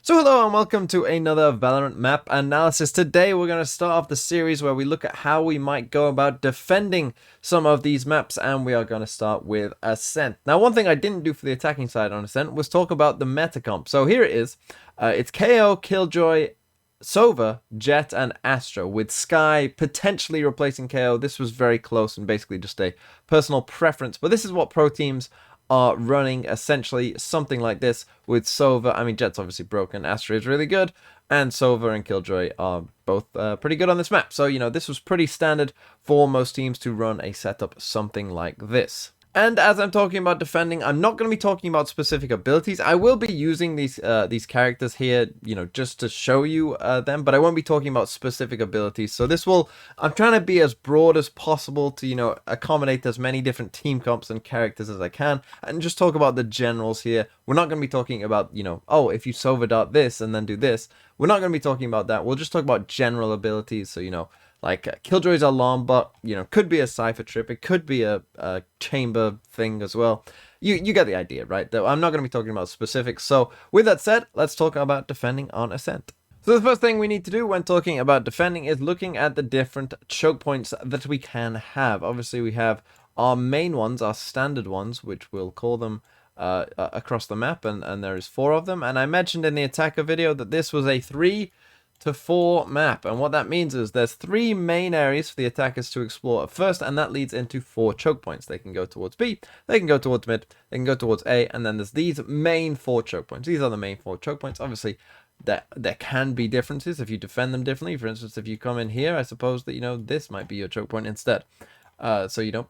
So hello and welcome to another Valorant map analysis. Today we're going to start off the series where we look at how we might go about defending some of these maps, and we are going to start with Ascent. Now, one thing I didn't do for the attacking side on Ascent was talk about the meta comp. So here it is. It's KO, Killjoy, Sova, Jet, and Astra, with Sky potentially replacing KO. This was very close and basically just a personal preference, but this is what pro teams are running, essentially something like this with Sova. I mean, Jet's obviously broken, Astra is really good, and Sova and Killjoy are both pretty good on this map. So, this was pretty standard for most teams to run a setup something like this. And as I'm talking about defending, I'm not going to be talking about specific abilities. I will be using these characters here, just to show you them, but I won't be talking about specific abilities. So I'm trying to be as broad as possible to, accommodate as many different team comps and characters as I can, and just talk about the generals here. We're not going to be talking about, oh, if you Sova dart this and then do this. We're not going to be talking about that. We'll just talk about general abilities. So, like Killjoy's alarm bot, could be a Cypher trip. It could be a chamber thing as well. You get the idea, right? Though I'm not going to be talking about specifics. So with that said, let's talk about defending on Ascent. So the first thing we need to do when talking about defending is looking at the different choke points that we can have. Obviously, we have our main ones, our standard ones, which we'll call them across the map, and there is 4 of them. And I mentioned in the attacker video that this was a 3 to 4 map, and what that means is there's 3 main areas for the attackers to explore at first, and that leads into 4 choke points. They can go towards B, they can go towards mid, they can go towards A, and then there's these main 4 choke points. These are the main 4 choke points. Obviously, there can be differences if you defend them differently. For instance, if you come in here, I suppose that this might be your choke point instead. So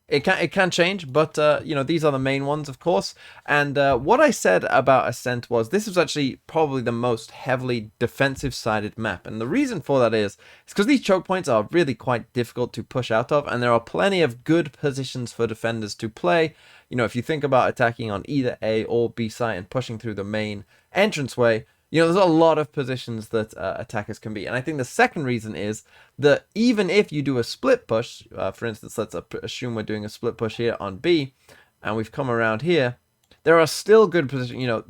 it can change, but these are the main ones, of course. And what I said about Ascent was this is actually probably the most heavily defensive sided map, and the reason for that is because these choke points are really quite difficult to push out of, and there are plenty of good positions for defenders to play. If you think about attacking on either A or B site and pushing through the main entranceway, there's a lot of positions that attackers can be. And I think the second reason is that even if you do a split push, for instance, let's assume we're doing a split push here on B, and we've come around here, there are still good positions.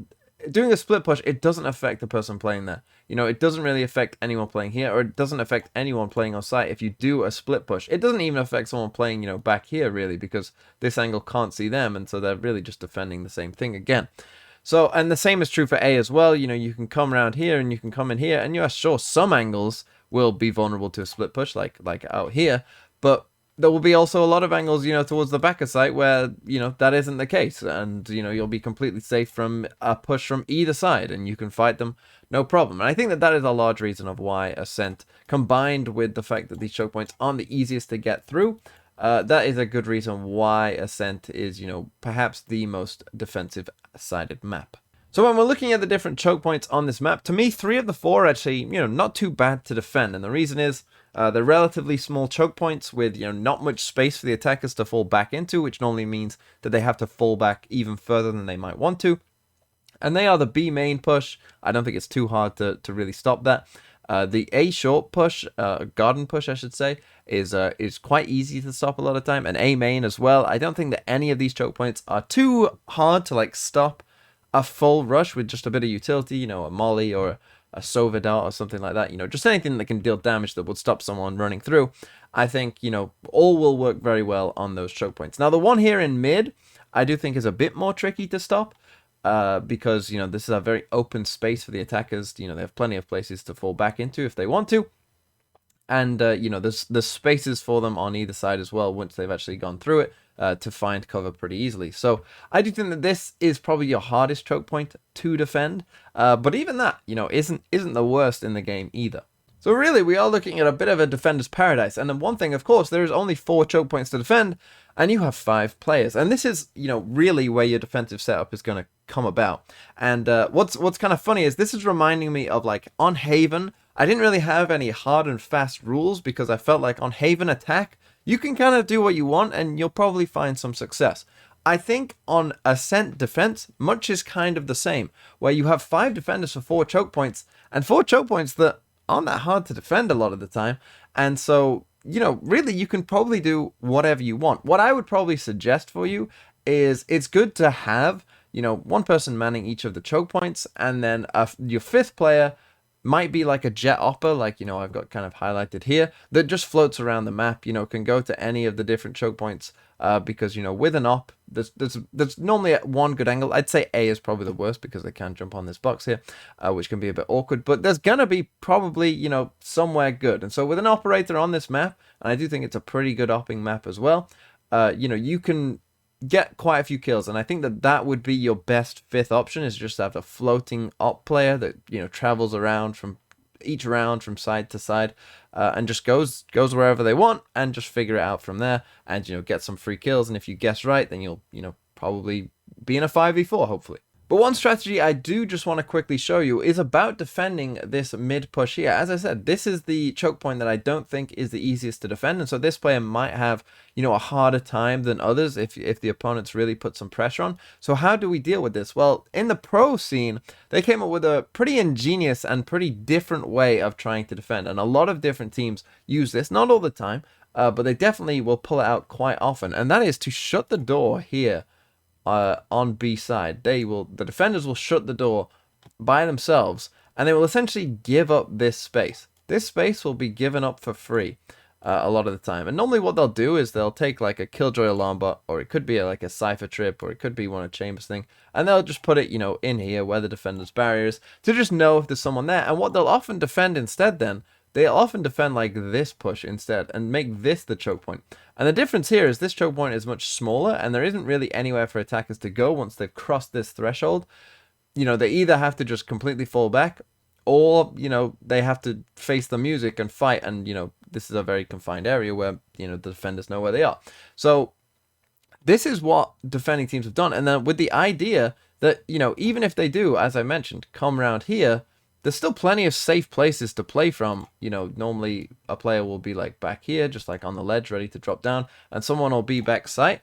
Doing a split push, it doesn't affect the person playing there. It doesn't really affect anyone playing here, or it doesn't affect anyone playing on site if you do a split push. It doesn't even affect someone playing, back here, really, because this angle can't see them, and so they're really just defending the same thing again. So, and the same is true for A as well. You can come around here and you can come in here, and you are sure some angles will be vulnerable to a split push, like out here, but there will be also a lot of angles, towards the back of site where, that isn't the case, and, you'll be completely safe from a push from either side, and you can fight them no problem. And I think that is a large reason of why Ascent, combined with the fact that these choke points aren't the easiest to get through, that is a good reason why Ascent is, perhaps the most defensive-sided map. So when we're looking at the different choke points on this map, to me, 3 of the 4 are actually, not too bad to defend. And the reason is they're relatively small choke points with, not much space for the attackers to fall back into, which normally means that they have to fall back even further than they might want to. And they are the B main push. I don't think it's too hard to really stop that. The A short push, garden push, I should say, is quite easy to stop a lot of time, and A main as well. I don't think that any of these choke points are too hard to stop a full rush with just a bit of utility, a molly or a Sova dart or something like that. Just anything that can deal damage that would stop someone running through. I think all will work very well on those choke points. Now the one here in mid, I do think is a bit more tricky to stop. Because, this is a very open space for the attackers. They have plenty of places to fall back into if they want to. And, there's spaces for them on either side as well once they've actually gone through it to find cover pretty easily. So I do think that this is probably your hardest choke point to defend. But even that, isn't the worst in the game either. So really, we are looking at a bit of a defender's paradise. And then one thing, of course, there is only 4 choke points to defend, and you have 5 players. And this is, really where your defensive setup is going to come about. And what's kind of funny is this is reminding me of, on Haven, I didn't really have any hard and fast rules because I felt like on Haven attack, you can kind of do what you want and you'll probably find some success. I think on Ascent defense, much is kind of the same, where you have 5 defenders for 4 choke points, and 4 choke points that aren't that hard to defend a lot of the time. And so, really you can probably do whatever you want. What I would probably suggest for you is it's good to have you know, one person manning each of the choke points, and then your fifth player might be like a jet opper, like, you know, I've got kind of highlighted here, that just floats around the map, you know, can go to any of the different choke points, because, you know, with an op, there's normally at one good angle. I'd say A is probably the worst because they can jump on this box here, which can be a bit awkward, but there's gonna be probably, you know, somewhere good. And so with an operator on this map, and I do think it's a pretty good opping map as well, you know, you can get quite a few kills, and I think that that would be your best fifth option, is just to have a floating op player that, you know, travels around from each round from side to side, and just goes wherever they want and just figure it out from there, and, you know, get some free kills. And if you guess right, then you'll, you know, probably be in a 5v4 hopefully. But one strategy I do just want to quickly show you is about defending this mid push here. As I said, this is the choke point that I don't think is the easiest to defend, and so this player might have, you know, a harder time than others if the opponents really put some pressure on. So how do we deal with this? Well, in the pro scene, they came up with a pretty ingenious and pretty different way of trying to defend, and a lot of different teams use this, not all the time, but they definitely will pull it out quite often, and that is to shut the door here. On B side, the defenders will shut the door by themselves, and they will essentially give up this space. This space will be given up for free a lot of the time. And normally what they'll do is they'll take like a Killjoy alarm bot, or it could be like a Cypher trip, or it could be one of Chambers thing, and they'll just put it, you know, in here where the defender's barriers to just know if there's someone there. And what they'll often defend instead then, they'll often defend like this push instead and make this the choke point. And the difference here is this choke point is much smaller, and there isn't really anywhere for attackers to go once they've crossed this threshold. You know, they either have to just completely fall back, or, you know, they have to face the music and fight. And, you know, this is a very confined area where, you know, the defenders know where they are. So this is what defending teams have done. And then with the idea that, you know, even if they do, as I mentioned, come around here, there's still plenty of safe places to play from. You know, normally a player will be like back here, just like on the ledge, ready to drop down, and someone will be back site.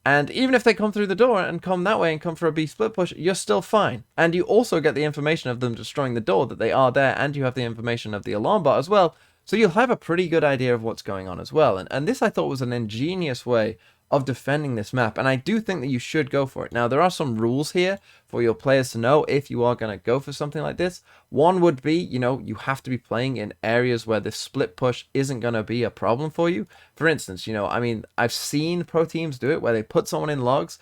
And even if they come through the door and come that way and come for a B split push, you're still fine. And you also get the information of them destroying the door, that they are there, and you have the information of the alarm bot as well. So you'll have a pretty good idea of what's going on as well. And this I thought was an ingenious way of defending this map, and I do think that you should go for it. Now, there are some rules here for your players to know if you are going to go for something like this. One would be, you know, you have to be playing in areas where this split push isn't going to be a problem for you. For instance, you know, I mean, I've seen pro teams do it where they put someone in logs.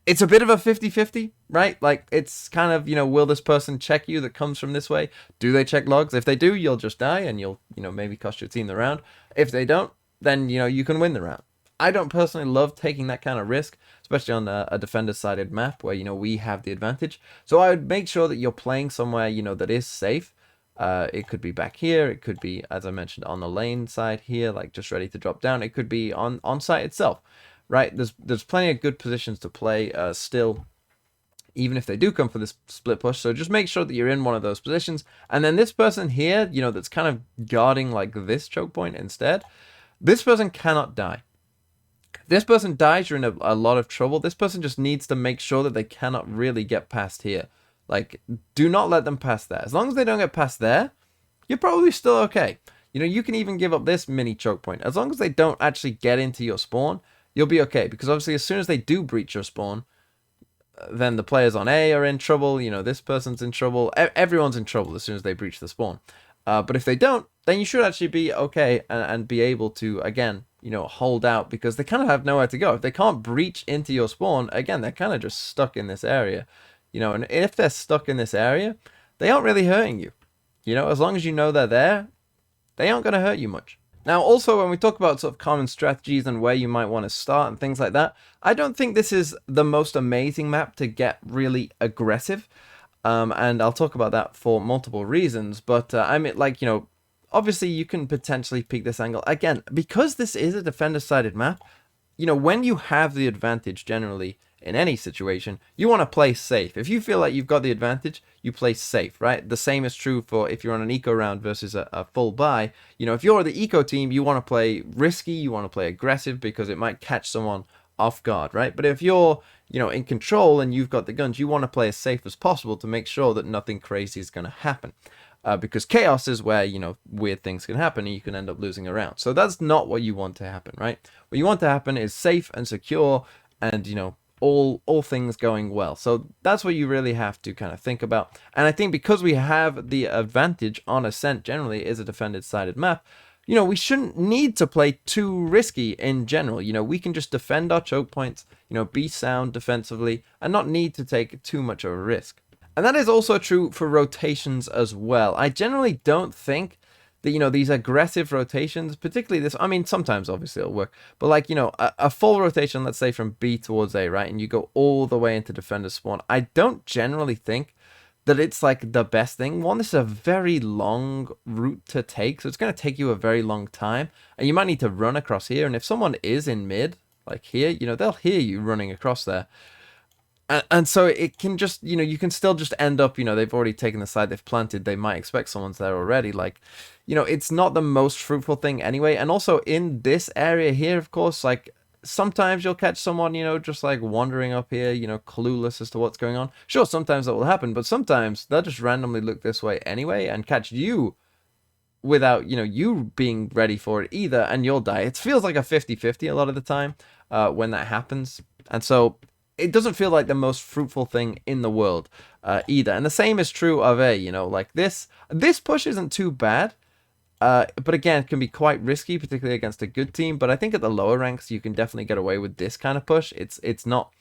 It's a bit of a 50-50, right? Like, it's kind of, you know, will this person check you that comes from this way? Do they check logs? If they do, you'll just die, and you'll, you know, maybe cost your team the round. If they don't, then, you know, you can win the round. I don't personally love taking that kind of risk, especially on a defender-sided map where, you know, we have the advantage. So I would make sure that you're playing somewhere, you know, that is safe. It could be back here. It could be, as I mentioned, on the lane side here, like just ready to drop down. It could be on site itself, right? There's plenty of good positions to play still, even if they do come for this split push. So just make sure that you're in one of those positions. And then this person here, you know, that's kind of guarding like this choke point instead, this person cannot die. This person dies, you're in a lot of trouble. This person just needs to make sure that they cannot really get past here. Like, do not let them pass there. As long as they don't get past there, you're probably still okay. You know, you can even give up this mini choke point. As long as they don't actually get into your spawn, you'll be okay. Because obviously, as soon as they do breach your spawn, then the players on A are in trouble. You know, this person's in trouble. Everyone's in trouble as soon as they breach the spawn. But if they don't, then you should actually be okay and be able to, again, you know, hold out, because they kind of have nowhere to go. If they can't breach into your spawn, again, they're kind of just stuck in this area, you know, and if they're stuck in this area, they aren't really hurting you. You know, as long as you know they're there, they aren't going to hurt you much. Now, also, when we talk about sort of common strategies and where you might want to start and things like that, I don't think this is the most amazing map to get really aggressive. And I'll talk about that for multiple reasons, but I mean, like, you know, obviously you can potentially peek this angle. Again, because this is a defender-sided map, you know, when you have the advantage generally in any situation, you want to play safe. If you feel like you've got the advantage, you play safe, right? The same is true for if you're on an eco round versus a full buy. You know, if you're the eco team, you want to play risky, you want to play aggressive because it might catch someone off guard, right? But if you're, you know, in control and you've got the guns, you want to play as safe as possible to make sure that nothing crazy is going to happen. Because chaos is where, you know, weird things can happen and you can end up losing a round. So that's not what you want to happen, right? What you want to happen is safe and secure and, you know, all things going well. So that's what you really have to kind of think about. And I think because we have the advantage on Ascent generally is a defended sided map, we shouldn't need to play too risky in general. We can just defend our choke points, be sound defensively and not need to take too much of a risk. And that is also true for rotations as well. I generally don't think that, these aggressive rotations, particularly this, I mean, sometimes obviously it'll work, but like, a full rotation, let's say from B towards A, right? And you go all the way into defender spawn. I don't generally think that it's like the best thing. One, this is a very long route to take, so it's going to take you a very long time, and you might need to run across here. And if someone is in mid, like here, they'll hear you running across there. And so it can just, you can still just end up, they've already taken the side they've planted. They might expect someone's there already. Like, it's not the most fruitful thing anyway. And also in this area here, of course, like sometimes you'll catch someone, just like wandering up here, clueless as to what's going on. Sure, sometimes that will happen, but sometimes they'll just randomly look this way anyway and catch you without, you being ready for it either, and you'll die. It feels like a 50-50 a lot of the time when that happens. And so it doesn't feel like the most fruitful thing in the world either. And the same is true of A, like this push isn't too bad. But again, it can be quite risky, particularly against a good team. But I think at the lower ranks, you can definitely get away with this kind of push. It's not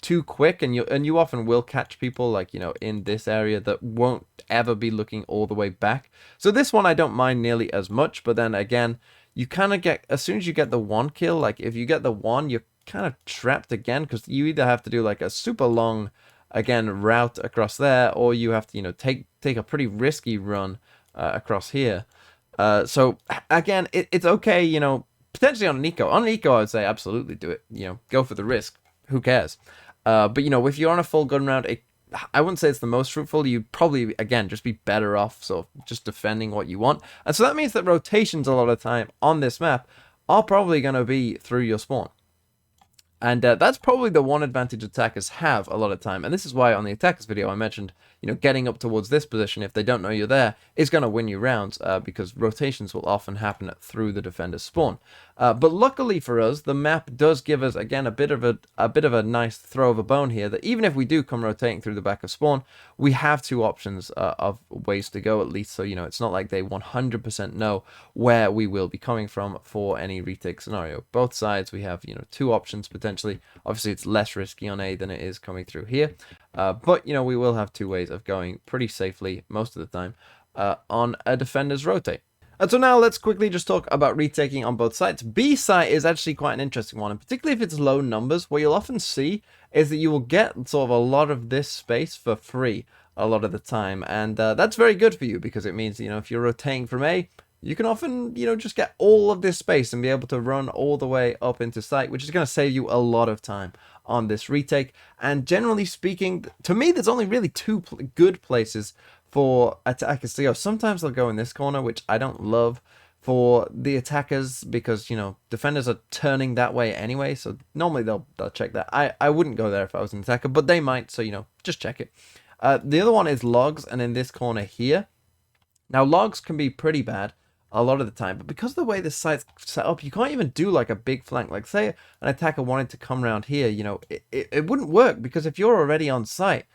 too quick, and you often will catch people like, in this area that won't ever be looking all the way back. So this one I don't mind nearly as much. But then again, you kind of get, as soon as you get the one kill, like if you get the one, you're kind of trapped again, because you either have to do like a super long again route across there, or you have to take a pretty risky run across here. So again, it's okay, potentially on an eco. On an eco, I would say absolutely do it. Go for the risk. Who cares? But if you're on a full gun round, I wouldn't say it's the most fruitful. You'd probably, again, just be better off sort of just defending what you want. And so that means that rotations a lot of the time on this map are probably going to be through your spawn. And that's probably the one advantage attackers have a lot of time. And this is why on the attackers video I mentioned, getting up towards this position, if they don't know you're there, is going to win you rounds because rotations will often happen through the defender's spawn. But luckily for us, the map does give us, again, a bit of a nice throw of a bone here, that even if we do come rotating through the back of spawn, we have two options of ways to go at least. So, it's not like they 100% know where we will be coming from for any retake scenario. Both sides, we have, two options potentially. Obviously, it's less risky on A than it is coming through here. But, we will have two ways of going pretty safely most of the time on a defender's rotate. And so now let's quickly just talk about retaking on both sides. B site is actually quite an interesting one, and particularly if it's low numbers, what you'll often see is that you will get sort of a lot of this space for free a lot of the time. And that's very good for you, because it means, if you're rotating from A, you can often, just get all of this space and be able to run all the way up into site, which is going to save you a lot of time on this retake. And generally speaking, to me, there's only really two good places for attackers to go. Sometimes they'll go in this corner, which I don't love for the attackers, because, defenders are turning that way anyway. So normally they'll check that. I wouldn't go there if I was an attacker, but they might. So, just check it. The other one is logs, and in this corner here. Now, logs can be pretty bad a lot of the time, but because of the way this site's set up, you can't even do like a big flank. Like, say an attacker wanted to come around here, it wouldn't work, because if you're already on site,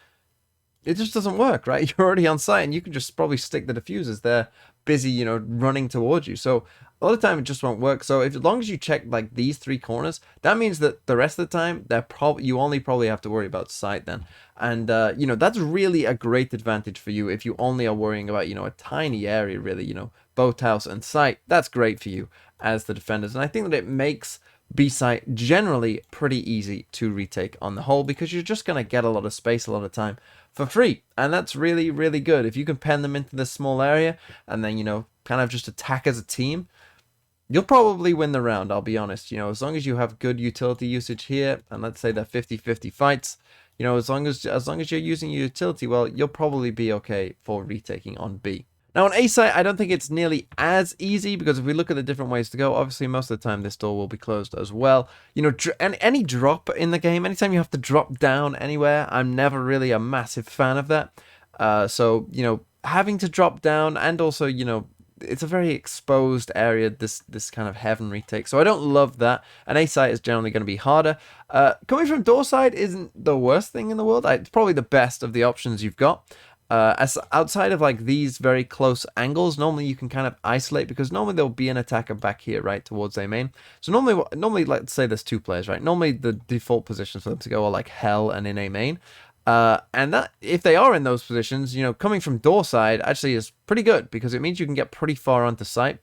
it just doesn't work, right? You're already on site, and you can just probably stick the diffusers. They're busy, running towards you. So a lot of the time it just won't work. So as long as you check like these three corners, that means that the rest of the time you only probably have to worry about site then. And that's really a great advantage for you if you only are worrying about a tiny area, really, boathouse and site. That's great for you as the defenders, and I think that it makes B site generally pretty easy to retake on the whole, because you're just going to get a lot of space a lot of time for free, and that's really, really good. If you can pen them into this small area and then kind of just attack as a team, you'll probably win the round, I'll be honest. As long as you have good utility usage here, and let's say they're 50-50 fights, as long as you're using your utility well, you'll probably be okay for retaking on B. Now on A site, I don't think it's nearly as easy, because if we look at the different ways to go, obviously most of the time this door will be closed as well. And any drop in the game, anytime you have to drop down anywhere, I'm never really a massive fan of that. So, having to drop down, and also, it's a very exposed area, this kind of heaven retake. So I don't love that. An A site is generally going to be harder. Coming from door side isn't the worst thing in the world. It's probably the best of the options you've got. As outside of like these very close angles, normally you can kind of isolate, because normally there'll be an attacker back here, right, towards A main. So normally, let's say there's two players, right? Normally the default positions for them to go are like hell and in A main. And that, if they are in those positions, coming from door side actually is pretty good, because it means you can get pretty far onto site,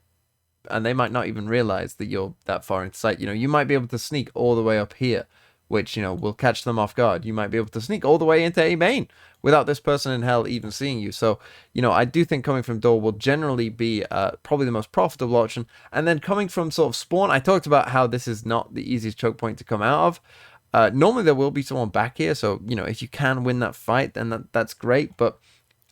and they might not even realize that you're that far into sight. You might be able to sneak all the way up here, which, will catch them off guard. You might be able to sneak all the way into A main without this person in hell even seeing you. So, I do think coming from door will generally be probably the most profitable option. And then coming from sort of spawn, I talked about how this is not the easiest choke point to come out of. Normally there will be someone back here, so, if you can win that fight, then that's great. But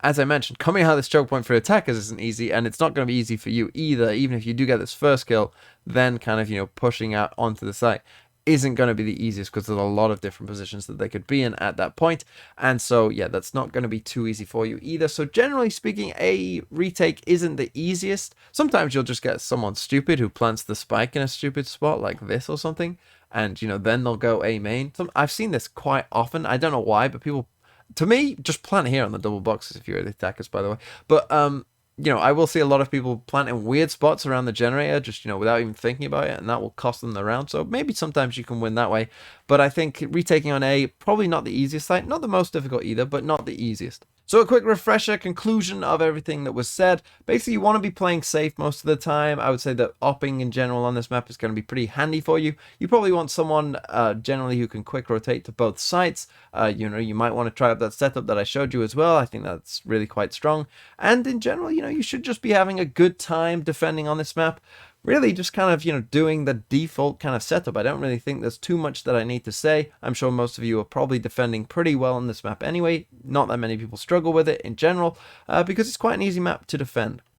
as I mentioned, coming out of this choke point for attackers isn't easy, and it's not going to be easy for you either. Even if you do get this first kill, then kind of, pushing out onto the site isn't going to be the easiest, because there's a lot of different positions that they could be in at that point. And so, yeah, that's not going to be too easy for you either. So generally speaking, a retake isn't the easiest. Sometimes you'll just get someone stupid who plants the spike in a stupid spot like this or something, and, then they'll go A main. I've seen this quite often. I don't know why, but people, to me, just plant here on the double boxes if you're the attackers, by the way. But, I will see a lot of people planting weird spots around the generator, just, without even thinking about it, and that will cost them the round. So maybe sometimes you can win that way. But I think retaking on A, probably not the easiest site. Not the most difficult either, but not the easiest. So a quick refresher, conclusion of everything that was said. Basically, you want to be playing safe most of the time. I would say that opping in general on this map is going to be pretty handy for you. You probably want someone generally who can quick rotate to both sides. You might want to try out that setup that I showed you as well. I think that's really quite strong. And in general, you should just be having a good time defending on this map. Really just kind of, doing the default kind of setup. I don't really think there's too much that I need to say. I'm sure most of you are probably defending pretty well on this map anyway. Not that many people struggle with it in general, because it's quite an easy map to defend.